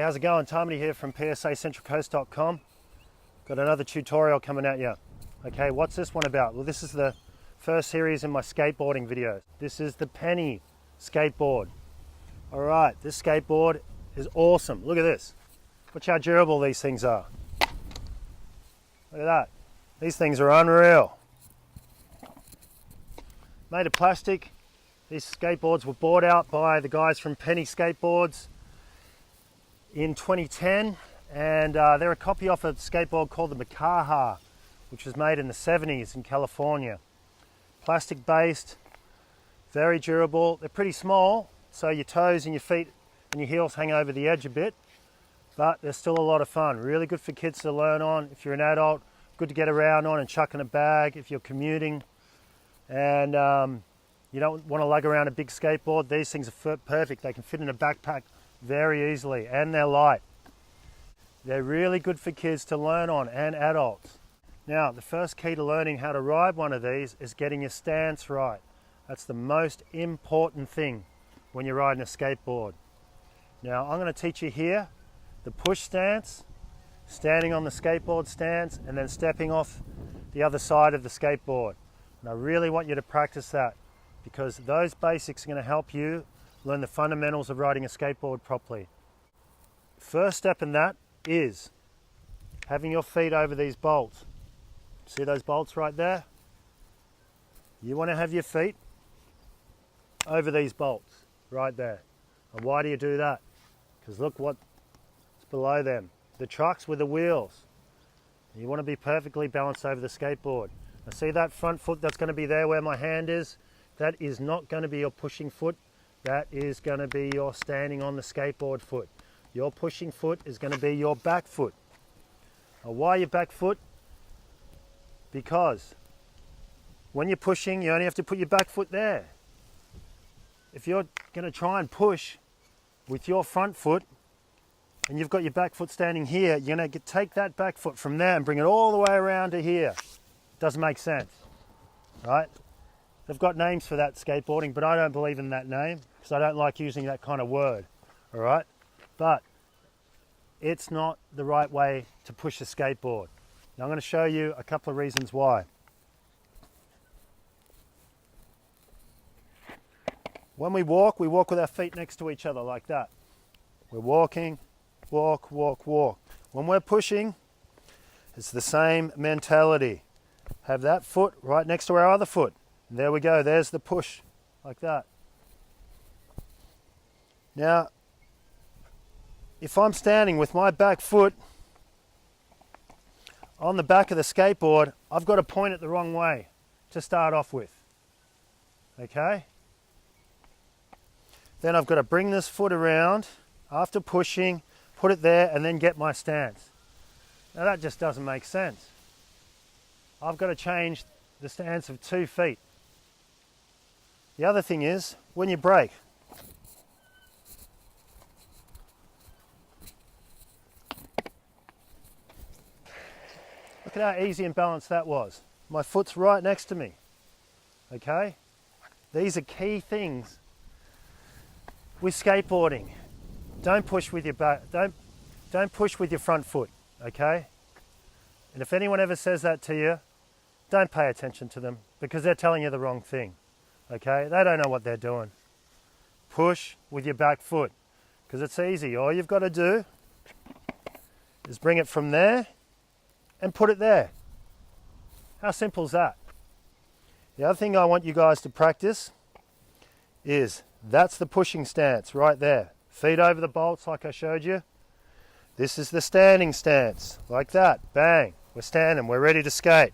Hey, how's it going? Tommy here from psacentralcoast.com. Got another tutorial coming at you. Okay, what's this one about? Well, this is the first series in my skateboarding videos. This is the penny skateboard. All right, this skateboard is awesome. Look at this. Watch how durable these things are. Look at that. These things are unreal. Made of plastic. These skateboards were bought out by the guys from Penny Skateboards in 2010, and they're a copy off a skateboard called the Makaha, which was made in the 70s in California. Plastic based, very durable. They're pretty small, so your toes and your feet and your heels hang over the edge a bit, but they're still a lot of fun. Really good for kids to learn on. If you're an adult, good to get around on and chuck in a bag if you're commuting and you don't want to lug around a big skateboard. These things are perfect. They can fit in a backpack very easily, and they're light. They're really good for kids to learn on and adults. Now, the first key to learning how to ride one of these is getting your stance right. That's the most important thing when you're riding a skateboard. Now, I'm going to teach you here the push stance, standing on the skateboard stance, and then stepping off the other side of the skateboard. And I really want you to practice that, because those basics are going to help you learn the fundamentals of riding a skateboard properly. First step in that is having your feet over these bolts. See those bolts right there? You want to have your feet over these bolts right there. And why do you do that? Because look what's below them. The trucks with the wheels. You want to be perfectly balanced over the skateboard. Now see that front foot that's going to be there where my hand is? That is not going to be your pushing foot. That is going to be your standing on the skateboard foot. Your pushing foot is going to be your back foot. Now, why your back foot? Because when you're pushing, you only have to put your back foot there. If you're going to try and push with your front foot and you've got your back foot standing here, you're going to take that back foot from there and bring it all the way around to here. Doesn't make sense, right? They've got names for that, skateboarding, but I don't believe in that name because I don't like using that kind of word, all right? But it's not the right way to push a skateboard. Now I'm going to show you a couple of reasons why. When we walk with our feet next to each other like that. We're walking, walk, walk, walk. When we're pushing, it's the same mentality. Have that foot right next to our other foot. There we go, there's the push, like that. Now, if I'm standing with my back foot on the back of the skateboard, I've got to point it the wrong way to start off with, okay? Then I've got to bring this foot around after pushing, put it there, and then get my stance. Now that just doesn't make sense. I've got to change the stance of 2 feet. The other thing is, when you brake, look at how easy and balanced that was. My foot's right next to me, okay? These are key things with skateboarding. Don't push with your back, don't push with your front foot, okay? And if anyone ever says that to you, don't pay attention to them because they're telling you the wrong thing. Okay, they don't know what they're doing. Push with your back foot because it's easy. All you've got to do is bring it from there and put it there. How simple is that? The other thing I want you guys to practice is that's the pushing stance right there. Feet over the bolts like I showed you. This is the standing stance like that. Bang, we're standing, we're ready to skate.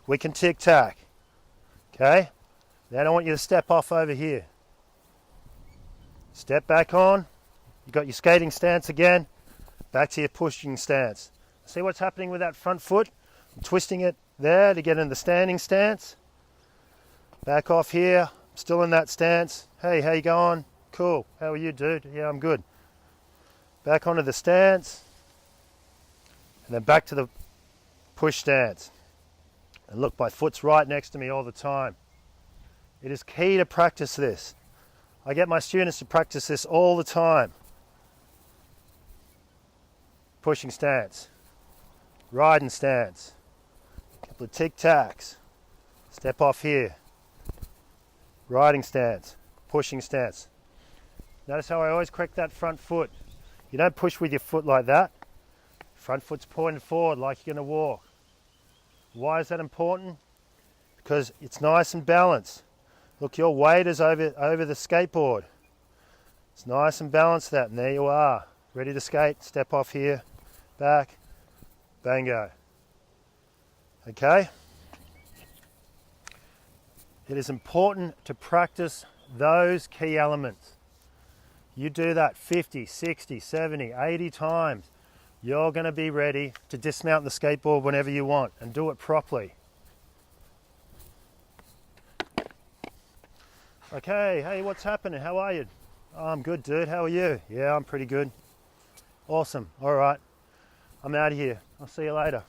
We can tic-tac, okay? Then I want you to step off over here. Step back on. You got your skating stance again. Back to your pushing stance. See what's happening with that front foot? I'm twisting it there to get in the standing stance. Back off here. Still in that stance. Hey, how you going? Cool. How are you, dude? Yeah, I'm good. Back onto the stance. And then back to the push stance. And look, my foot's right next to me all the time. It is key to practice this. I get my students to practice this all the time. pushing stance, riding stance, couple of tic-tacs, step off here, riding stance, pushing stance. Notice how I always correct that front foot. You don't push with your foot like that. Front foot's pointed forward like you're going to walk. Why is that important? Because it's nice and balanced. Look, your weight is over the skateboard. It's nice and balanced that, and there you are. Ready to skate, step off here, back, bango. Okay? It is important to practice those key elements. You do that 50, 60, 70, 80 times. You're going to be ready to dismount the skateboard whenever you want, and do it properly. Okay, hey, what's happening? How are you? Oh, I'm good, dude. How are you? Yeah, I'm pretty good. Awesome. All right. I'm out of here. I'll see you later.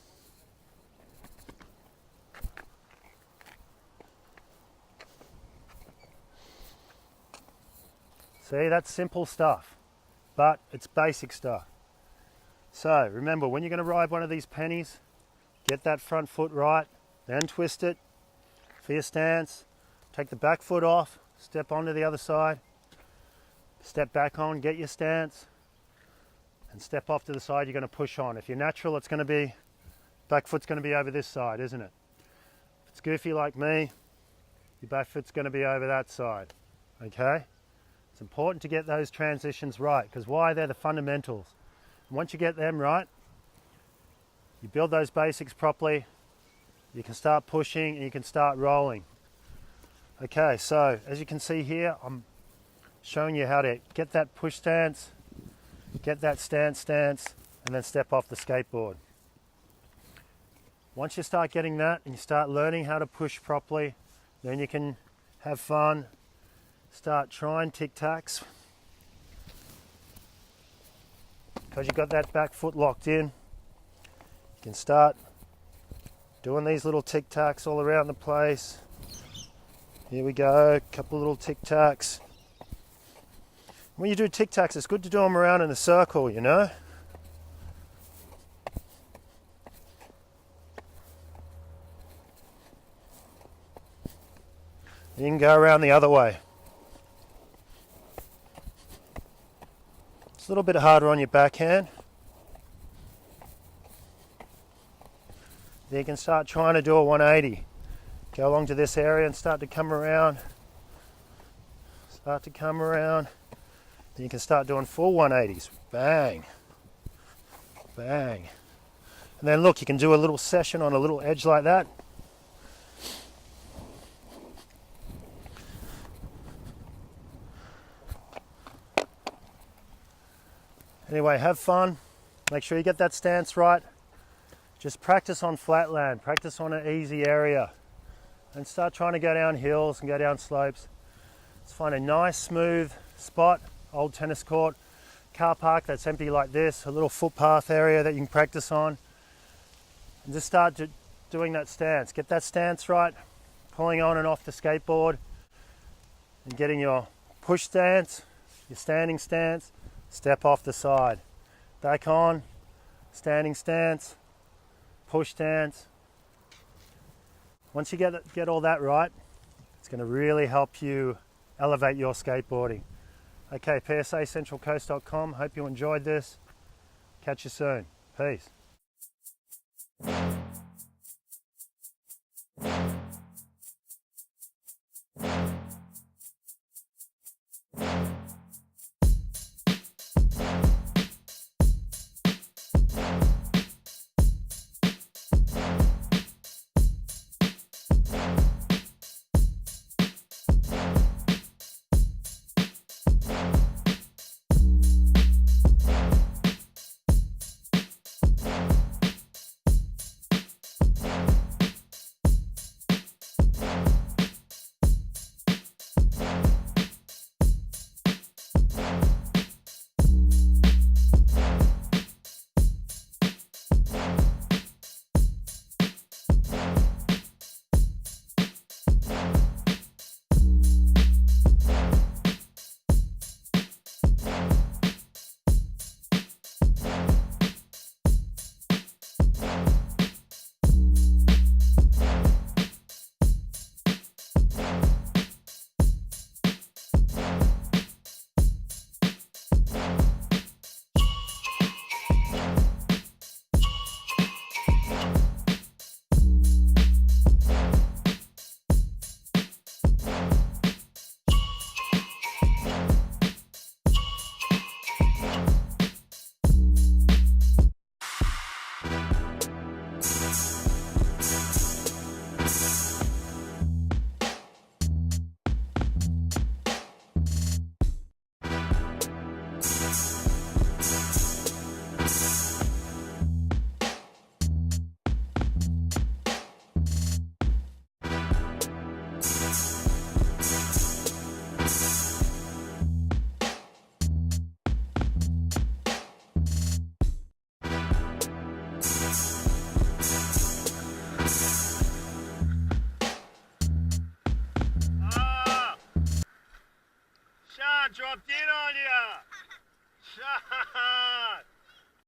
See, that's simple stuff, but it's basic stuff. So remember, when you're going to ride one of these pennies, get that front foot right, then twist it for your stance. Take the back foot off, step onto the other side, step back on, get your stance, and step off to the side you're going to push on. If you're natural, it's going to be, back foot's going to be over this side, isn't it? If it's goofy like me, your back foot's going to be over that side, okay? It's important to get those transitions right, because why? They're the fundamentals. And once you get them right, you build those basics properly, you can start pushing and you can start rolling. Okay, so as you can see here, I'm showing you how to get that push stance, get that stance, and then step off the skateboard. Once you start getting that and you start learning how to push properly, then you can have fun, start trying tic-tacs. Because you've got that back foot locked in, you can start doing these little tic-tacs all around the place. Here we go, a couple little tic-tacs. When you do tic-tacs, it's good to do them around in a circle, you know? You can go around the other way. It's a little bit harder on your backhand. Then you can start trying to do a 180. Go along to this area and start to come around. Start to come around. Then you can start doing full 180s. Bang. Bang. And then look, you can do a little session on a little edge like that. Anyway, have fun. Make sure you get that stance right. Just practice on flat land. Practice on an easy area. And start trying to go down hills and go down slopes. Let's find a nice smooth spot, old tennis court, car park that's empty like this, a little footpath area that you can practice on. And just start doing that stance. Get that stance right, pulling on and off the skateboard, and getting your push stance, your standing stance, step off the side. Back on, standing stance, push stance. Once you get all that right, it's going to really help you elevate your skateboarding. Okay, PSACentralCoast.com. Hope you enjoyed this. Catch you soon. Peace. dropped in on you. Shot.